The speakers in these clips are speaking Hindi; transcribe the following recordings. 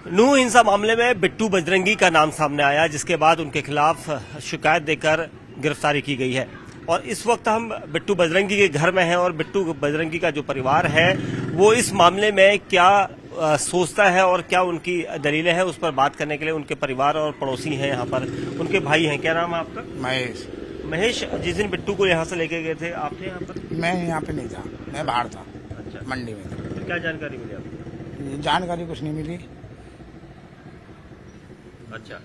नूह हिंसा मामले में बिट्टू बजरंगी का नाम सामने आया, जिसके बाद उनके खिलाफ शिकायत देकर गिरफ्तारी की गई है। और इस वक्त हम बिट्टू बजरंगी के घर में हैं और बिट्टू बजरंगी का जो परिवार है वो इस मामले में क्या सोचता है और क्या उनकी दलीलें हैं, उस पर बात करने के लिए उनके परिवार और पड़ोसी हैं यहाँ पर। उनके भाई हैं। क्या नाम है आपका? महेश। महेश, जिस दिन बिट्टू को यहाँ से लेके गए थे आप थे यहाँ पर? मैं यहाँ पे नहीं था, मैं बाहर था। अच्छा, मंडी में था। तो क्या जानकारी मिली आपको? जानकारी कुछ नहीं मिली। अच्छा,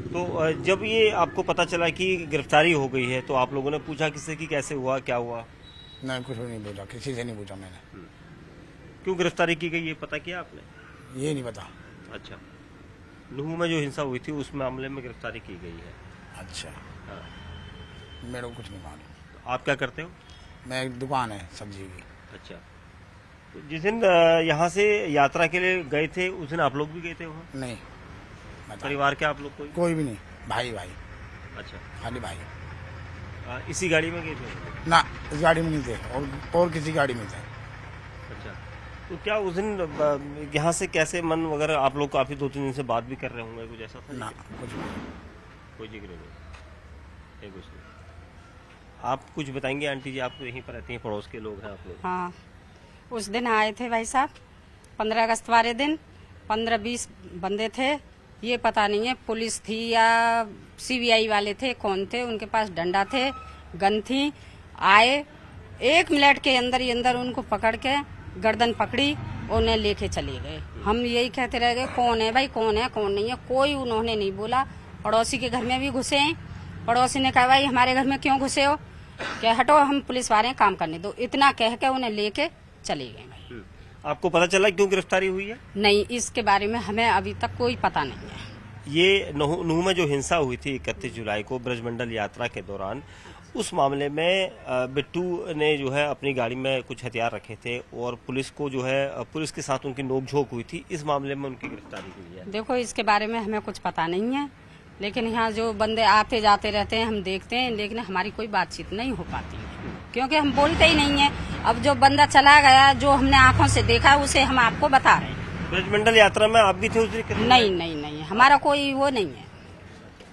तो जब ये आपको पता चला कि गिरफ्तारी हो गई है तो आप लोगों ने पूछा किससे कि कैसे हुआ, क्या हुआ? नहीं, कुछ भी नहीं पूछा, किसी से नहीं पूछा मैंने। क्यों गिरफ्तारी की गई ये पता किया आपने? ये नहीं पता। अच्छा, नूह में जो हिंसा हुई थी उस मामले में गिरफ्तारी की गई है। अच्छा, हाँ। मेरे को कुछ नहीं मालूम। तो आप क्या करते हो? मैं एक दुकान है सब्जी की। अच्छा, तो जिस दिन यहाँ से यात्रा के लिए गए थे उस दिन आप लोग भी गए थे वहाँ? नहीं, परिवार के आप लोग कोई भी नहीं। भाई। अच्छा, खाली भाई। इसी गाड़ी में गए थे? ना, इस गाड़ी में नहीं थे और किसी गाड़ी में थे। अच्छा, तो क्या उस दिन यहाँ से कैसे मन वगैरह आप लोग काफी 2-3 दिन से बात भी कर रहे होंगे, कुछ ऐसा था? ना, कुछ नहीं। कोई जिक्र नहीं, कुछ नहीं। आप कुछ बताएंगे आंटी जी? आप यहीं पर रहती हैं, पड़ोस के लोग हैं आप लोग। हाँ, उस दिन आए थे भाई साहब 15 अगस्त वाले दिन। 15-20 बंदे थे, ये पता नहीं है पुलिस थी या सीबीआई वाले थे, कौन थे। उनके पास डंडा थे, गन थी। आए 1 मिनट के अंदर ही अंदर उनको पकड़ के गर्दन पकड़ी, उन्हें लेके चले गए। हम यही कहते रह गए कौन है भाई, कौन है, कौन नहीं है। कोई उन्होंने नहीं बोला। पड़ोसी के घर में भी घुसे हैं। पड़ोसी ने कहा भाई हमारे घर में क्यों घुसे हो? क्या हटो, हम पुलिस वाले काम करने दो। इतना कह के उन्हें लेके चले गए। भाई आपको पता चला क्यों गिरफ्तारी हुई है? नहीं, इसके बारे में हमें अभी तक कोई पता नहीं है। ये नूह में जो हिंसा हुई थी 31 जुलाई को ब्रजमंडल यात्रा के दौरान, उस मामले में बिट्टू ने जो है अपनी गाड़ी में कुछ हथियार रखे थे और पुलिस को जो है पुलिस के साथ उनकी नोकझोंक हुई थी। इस मामले में उनकी गिरफ्तारी हुई है। देखो, इसके बारे में हमें कुछ पता नहीं है, लेकिन यहाँ जो बंदे आते जाते रहते हैं हम देखते हैं, लेकिन हमारी कोई बातचीत नहीं हो पाती है क्योंकि हम बोलते ही नहीं है। अब जो बंदा चला गया, जो हमने आंखों से देखा, उसे हम आपको बता रहे हैं। ब्रजमंडल यात्रा में आप भी थे उस दिन? नहीं, हमारा कोई वो नहीं है।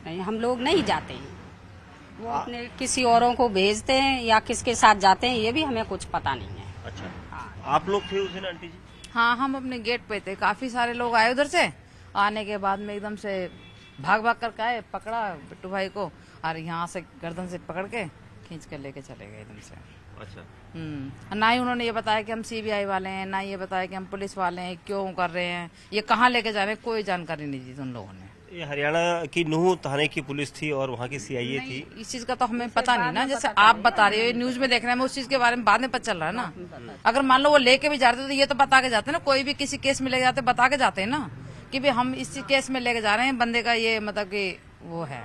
नहीं, हम लोग नहीं जाते हैं। वो अपने किसी औरों को भेजते हैं या किसके साथ जाते हैं, ये भी हमें कुछ पता नहीं है। अच्छा, आप लोग थे उस दिन आंटी जी? हाँ, हम अपने गेट पे थे। काफी सारे लोग आए उधर से। आने के बाद में एकदम से भाग करके आए, पकड़ा बिट्टू भाई को और यहाँ से गर्दन से पकड़ के खींच कर लेके चले गए एकदम से। अच्छा, ना ही उन्होंने ये बताया कि हम सीबीआई वाले हैं, ना ये बताया कि हम पुलिस वाले हैं, क्यों कर रहे हैं, ये कहाँ लेके जा रहे हैं, कोई जानकारी नहीं दी उन लोगों ने। ये हरियाणा की नूह थाने की पुलिस थी और वहाँ की सीआईए थी। इस चीज का तो हमें पता नहीं ना, जैसे आप बता रहे हो न्यूज में देख रहे हैं, उस चीज के बारे में बाद में पता चल रहा है ना। अगर मान लो वो लेके भी जाते तो ये तो बता के जाते ना, कोई भी किसी केस में लेके जाते बता के जाते हैं ना कि भाई हम इस केस में लेके जा रहे हैं, बंदे का ये मतलब कि वो है।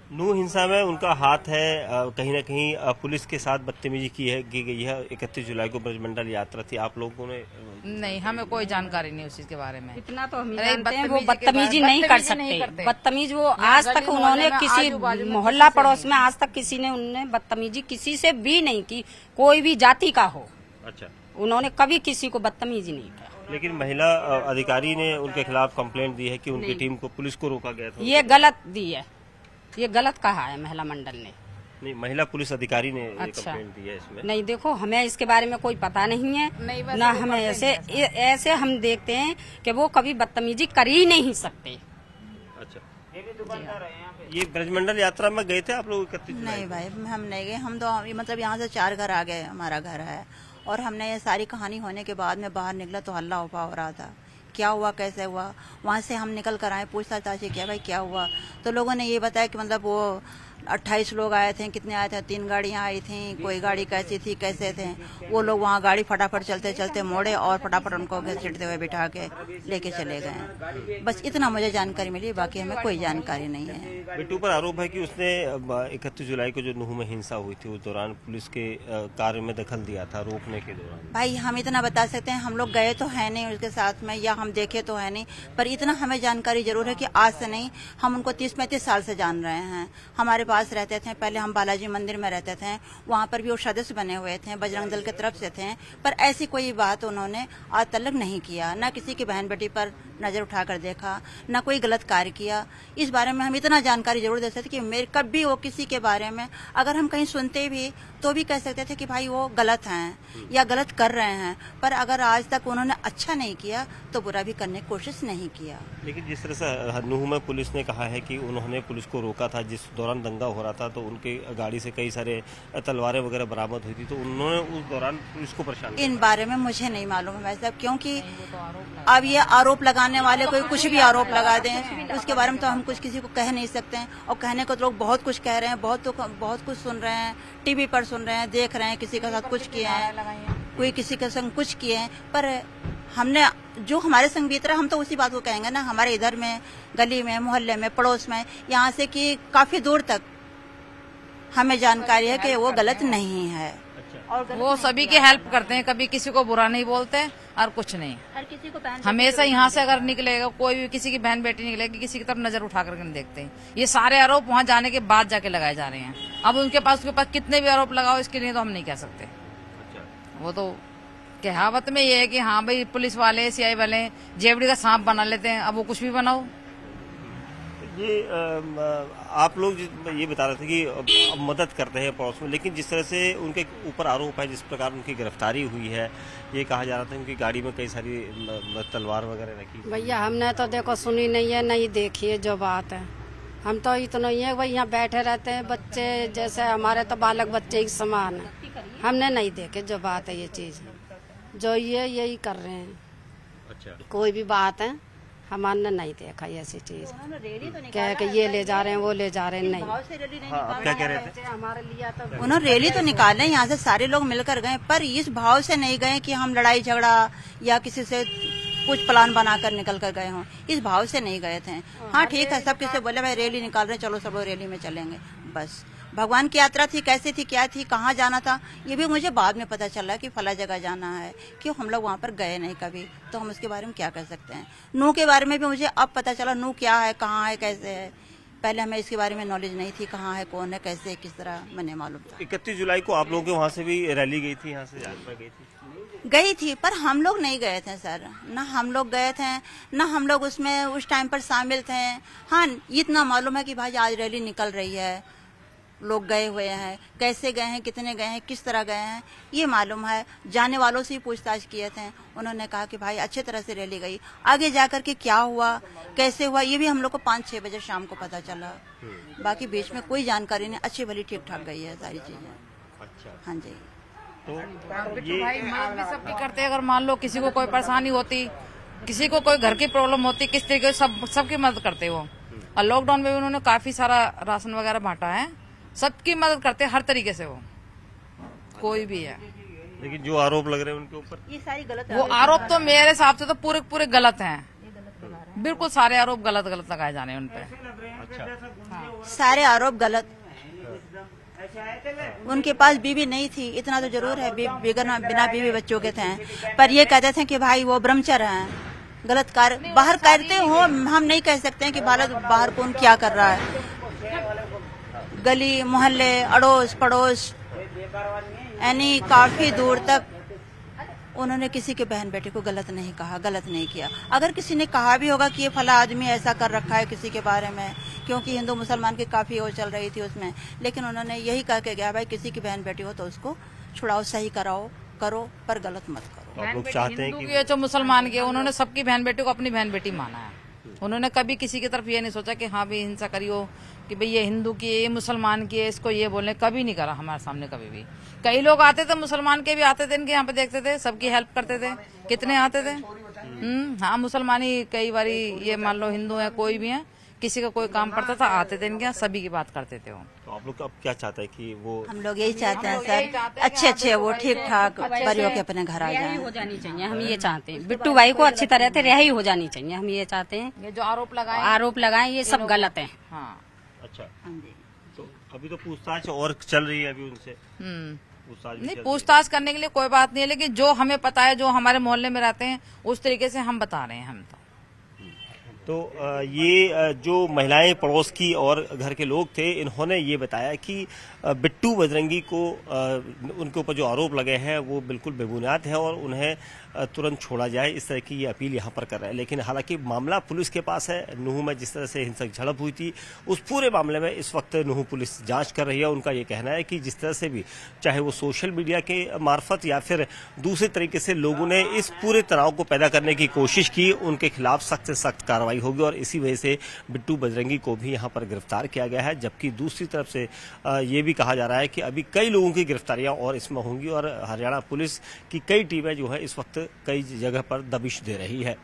नूह हिंसा में उनका हाथ है, कहीं न कहीं पुलिस के साथ बदतमीजी की गई है। 31 जुलाई को ब्रजमंडल यात्रा थी, आप लोगों ने? नहीं, हमें कोई जानकारी नहीं उस चीज के बारे में। इतना तो हम जानते हैं वो बदतमीजी नहीं कर सकते। बदतमीज वो आज तक उन्होंने किसी मोहल्ला पड़ोस में आज तक किसी ने उन्होंने बदतमीजी किसी से भी नहीं की, कोई भी जाति का हो। अच्छा, उन्होंने कभी किसी को बदतमीजी नहीं किया। लेकिन महिला अधिकारी ने उनके खिलाफ कंप्लेंट दी है कि उनकी टीम को पुलिस को रोका गया था। ये गलत दी है, ये गलत कहा है महिला मंडल ने। नहीं, महिला पुलिस अधिकारी ने अच्छा, कंप्लेंट दी है इसमें। नहीं, देखो हमें इसके बारे में कोई पता नहीं है ना, हमें ऐसे हम देखते हैं कि वो कभी बदतमीजी कर ही नहीं सकते। अच्छा, ये ब्रजमंडल यात्रा में गए थे आप लोग? नहीं भाई, हम नहीं गए। हम तो मतलब यहाँ से 4 घर आ गए, हमारा घर है, और हमने ये सारी कहानी होने के बाद में बाहर निकला तो हल्ला उफा हो रहा था, क्या हुआ, कैसे हुआ। वहाँ से हम निकल कर आए, पूछताछ किया भाई क्या हुआ, तो लोगों ने ये बताया कि मतलब वो 28 लोग आए थे। कितने आए थे? 3 गाड़ियाँ आई थी। कोई गाड़ी कैसी थी, कैसे थे वो लोग, वहाँ गाड़ी फटाफट चलते चलते मोड़े और फटाफट उनको घसीटते हुए बिठा के लेके चले गए। बस इतना मुझे जानकारी मिली, बाकी हमें कोई जानकारी नहीं है। बिट्टू पर आरोप है कि उसने 31 जुलाई को जो नूह में हिंसा हुई थी उस दौरान पुलिस के कार्य में दखल दिया था, रोकने के दौरान। भाई हम इतना बता सकते हैं, हम लोग गए तो है नहीं उसके साथ में, या हम देखे तो है नहीं, पर इतना हमें जानकारी जरूर है कि आज से नहीं, हम उनको 30-35 साल से जान रहे हैं। हमारे पास पास रहते थे, पहले हम बालाजी मंदिर में रहते थे, वहाँ पर भी वो सदस्य बने हुए थे, बजरंग दल की तरफ से थे, पर ऐसी कोई बात उन्होंने आज तक नहीं किया, न किसी की बहन बेटी पर नजर उठाकर देखा, न कोई गलत कार्य किया। इस बारे में हम इतना जानकारी जरूर दे सकते कि मेरे कभी वो किसी के बारे में अगर हम कहीं सुनते भी तो भी कह सकते थे कि भाई वो गलत हैं या गलत कर रहे हैं, पर अगर आज तक उन्होंने अच्छा नहीं किया तो बुरा भी करने की कोशिश नहीं किया। लेकिन जिस तरह से नूह में पुलिस ने कहा है कि उन्होंने पुलिस को रोका था, जिस दौरान दंगा हो रहा था तो उनकी गाड़ी से कई सारे तलवारें वगैरह बरामद हुई थी, तो उन्होंने उस दौरान पुलिस को परेशान किया। इन बारे में मुझे नहीं मालूम है भाई साहब, क्योंकि अब ये आरोप लगाने वाले कोई कुछ भी आरोप लगा दें, उसके बारे में तो हम कुछ किसी को कह नहीं सकते हैं। और कहने को तो लोग बहुत कुछ कह रहे हैं, बहुत कुछ सुन रहे हैं, टीवी पर सुन रहे हैं, देख रहे हैं, किसी के साथ कुछ किए हैं, कोई किसी के संग कुछ किए हैं, पर हमने जो हमारे संग बीत रहा हम तो उसी बात को कहेंगे ना। हमारे इधर में गली में, मोहल्ले में, पड़ोस में, यहाँ से कि काफी दूर तक हमें जानकारी है कि वो गलत नहीं है और वो सभी की हेल्प करते हैं, कभी किसी को बुरा नहीं बोलते और कुछ नहीं। हर किसी को हमेशा यहाँ से अगर निकलेगा कोई भी, किसी की बहन बेटी निकलेगी, किसी की तरफ नजर उठा करके नहीं देखते हैं। ये सारे आरोप वहाँ जाने के बाद जाके लगाए जा रहे हैं। अब उसके पास कितने भी आरोप लगाओ, इसके लिए तो हम नहीं कह सकते। वो तो कहावत में ये है कि हाँ भाई पुलिस वाले, सीआई वाले जेबड़ी का सांप बना लेते हैं, अब वो कुछ भी बनाओ। ये आप लोग ये बता रहे थे कि मदद करते हैं पड़ोस में, लेकिन जिस तरह से उनके ऊपर आरोप है, जिस प्रकार उनकी गिरफ्तारी हुई है, ये कहा जा रहा था उनकी गाड़ी में कई सारी तलवार वगैरह रखी। भैया हमने तो देखो सुनी नहीं है, नहीं देखी है जो बात है। हम तो इतना ही है भाई, यहाँ बैठे रहते हैं, बच्चे जैसे हमारे तो बालक बच्चे ही समान है। हमने नहीं देखे जो बात है, ये चीज जो ये यही कर रहे हैं। अच्छा, कोई भी बात है हमारे नहीं देखा ऐसी चीज, क्या है कि ये ले जा रहे हैं, वो ले जा रहे हैं, नहीं। आप क्या कह रहे थे? हमारे लिया तो उन्होंने रैली तो निकाले, यहाँ से सारे लोग मिलकर गए, पर इस भाव से नहीं गए कि हम लड़ाई झगड़ा या किसी से कुछ प्लान बनाकर निकल कर गए हों, इस भाव से नहीं गए थे। हाँ ठीक है, सब किसी बोले भाई रैली निकाल रहे, चलो सब लोग रैली में चलेंगे, बस। भगवान की यात्रा थी, कैसे थी, क्या थी, कहाँ जाना था, ये भी मुझे बाद में पता चला कि फला जगह जाना है। क्यों हम लोग वहाँ पर गए नहीं कभी, तो हम उसके बारे में क्या कर सकते हैं। नूह के बारे में भी मुझे अब पता चला, नूह क्या है, कहाँ है, कैसे है। पहले हमें इसके बारे में नॉलेज नहीं थी, कहाँ है, कौन है, कैसे, किस तरह, मैंने मालूम था। 31 जुलाई को आप लोगों के वहाँ से भी रैली गई थी, यहाँ से यात्रा गई थी, पर हम लोग नहीं गए थे सर, ना हम लोग गए थे, ना हम लोग उसमें उस टाइम पर शामिल थे। हाँ इतना मालूम है कि भाई आज रैली निकल रही है, लोग गए हुए हैं, कैसे गए हैं, कितने गए हैं, किस तरह गए हैं, ये मालूम है। जाने वालों से ही पूछताछ किए थे, उन्होंने कहा कि भाई अच्छे तरह से रैली गई। आगे जाकर के क्या हुआ, कैसे हुआ, ये भी हम लोग को 5-6 बजे शाम को पता चला। बाकी बीच में कोई जानकारी नहीं, अच्छी भली ठीक ठाक गई है सारी चीजें। अच्छा, हाँ जी, तो ये भाई मदद भी सबकी करते हैं। अगर मान लो किसी को कोई परेशानी होती, किसी को कोई घर की प्रॉब्लम होती, किस तरीके से सबकी मदद करते वो। और लॉकडाउन में भी उन्होंने काफी सारा राशन वगैरह बांटा है, सबकी मदद करते हैं हर तरीके से वो, कोई भी है। लेकिन जो आरोप लग रहे हैं उनके ऊपर, ये सारी गलत वो आरोप तो मेरे हिसाब से तो पूरे गलत हैं, बिल्कुल सारे आरोप गलत लगाए जाने हैं उन पे। अच्छा, सारे आरोप गलत। उनके पास बीवी नहीं थी, इतना तो जरूर है, बिना बीवी बच्चों के थे, पर ये कहते थे कि भाई वो ब्रह्मचर्य हैं, गलत कार्य बाहर करते हो। हम नहीं कह सकते हैं कि बाहर कौन क्या कर रहा है। गली मोहल्ले, अड़ोस पड़ोस, यानी काफी दूर तक उन्होंने किसी के बहन बेटे को गलत नहीं कहा, गलत नहीं किया। अगर किसी ने कहा भी होगा कि ये फला आदमी ऐसा कर रखा है किसी के बारे में, क्योंकि हिंदू मुसलमान की काफी वो चल रही थी उसमें, लेकिन उन्होंने यही कह के गया भाई किसी की बहन बेटी हो तो उसको छुड़ाओ, सही कराओ, करो, पर गलत मत करो। तो आप लोग चाहते हैं कि जो मुसलमान के, उन्होंने सबकी बहन बेटी को अपनी बहन बेटी माना है। उन्होंने कभी किसी की तरफ ये नहीं सोचा कि हाँ भाई हिंसा करियो, कि भाई ये हिंदू की है, ये मुसलमान की है, इसको ये बोलने, कभी नहीं करा हमारे सामने कभी भी। कई लोग आते थे, मुसलमान के भी आते थे, इनके यहाँ पे देखते थे, सबकी हेल्प करते थे, कितने आते थे। हाँ मुसलमान ही कई बारी, ये मान लो हिंदू है कोई भी है, किसी का कोई काम पड़ता था आते थे इनके यहाँ, सभी की बात करते थे वो। तो आप लोग अब क्या चाहते हैं कि वो, हम लोग यही चाहते हैं सर, अच्छे वो ठीक ठाक परिवार के अपने घर आ जाएं। हो जानी चाहिए, हम ये चाहते हैं। बिट्टू भाई को अच्छी तरह से रिहाई हो जानी चाहिए, हम ये चाहते हैं। ये जो आरोप लगाए ये सब गलत है। हाँ। अच्छा, तो अभी तो पूछताछ और चल रही है अभी उनसे, पूछताछ भी नहीं चल पूछताछ करने के लिए कोई बात नहीं है, लेकिन जो हमें पता है, जो हमारे मोहल्ले में रहते हैं, उस तरीके से हम बता रहे हैं हम तो। तो ये जो महिलाएं पड़ोस की और घर के लोग थे, इन्होंने ये बताया कि बिट्टू बजरंगी को उनके ऊपर जो आरोप लगे हैं वो बिल्कुल बेबुनियाद है और उन्हें तुरंत छोड़ा जाए, इस तरह की ये अपील यहाँ पर कर रहे हैं। लेकिन हालांकि मामला पुलिस के पास है। नूह में जिस तरह से हिंसक झड़प हुई थी, उस पूरे मामले में इस वक्त नूह पुलिस जांच कर रही है। उनका ये कहना है कि जिस तरह से भी, चाहे वो सोशल मीडिया के मार्फत या फिर दूसरे तरीके से लोगों ने इस पूरे तनाव को पैदा करने की कोशिश की, उनके खिलाफ सख्त से सख्त कार्रवाई होगी और इसी वजह से बिट्टू बजरंगी को भी यहाँ पर गिरफ्तार किया गया है। जबकि दूसरी तरफ से ये भी कहा जा रहा है कि अभी कई लोगों की गिरफ्तारियां और इसमें होंगी और हरियाणा पुलिस की कई टीमें जो है इस वक्त कई जगह पर दबिश दे रही है।